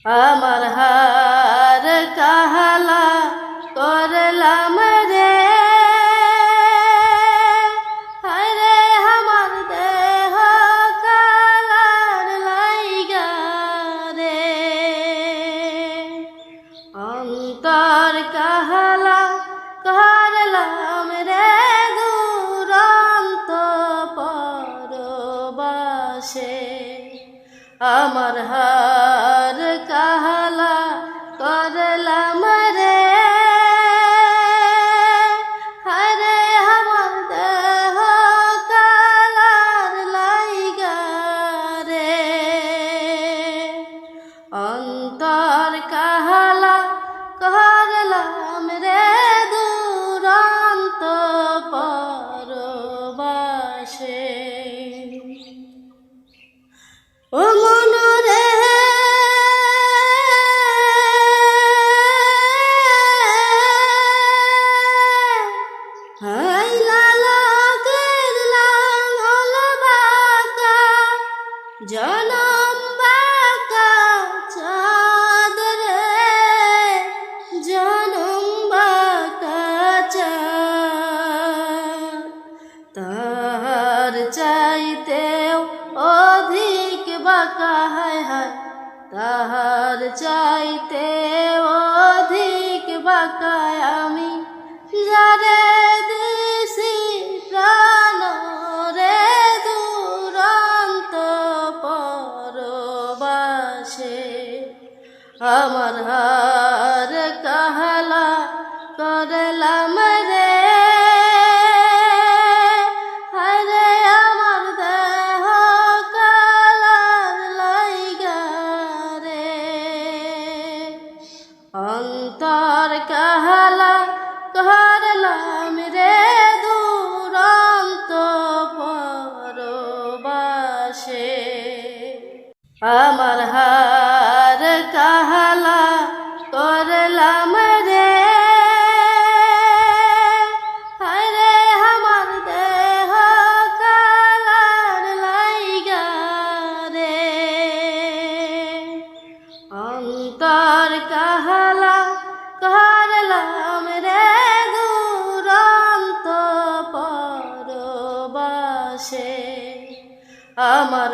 আমার হার কাহালা করলাম রে, হরে আমার দেহ কালার লাইগা রে, অন্তর কাহালা করলাম রে দুরন্ত পরবাসে। আমার হার কাহালা করলাম রে, হরে আমার দেহ কালার লাইগা রে, অন্তর কাহালা করলাম রে দুরন্ত পরবাসে। ও মনরে হাইলা লাগের লাঙল বাঁকা, জনম বাঁকা চাঁদ রে, জনম বাঁকা চাঁদ, তার চাইতেও অধিক বাঁকা, হায় হায় তাহার চাইতে অধিক বাঁকা আমি যারে দিছি প্রাণ রে দুরন্ত পরবাসে। আমার হার কাহালা করলাম রে, হরে আমার দেহ কালার লাইগা রে, অন্তর কাহালা করলাম রে দুরন্ত পরবাসে। আমার হার কাহালা করলাম রে, হরে আমার দেহ কালার লাইগা রে, অন্তর কাহালা করলাম রে দুরন্ত পরবাসে। আমার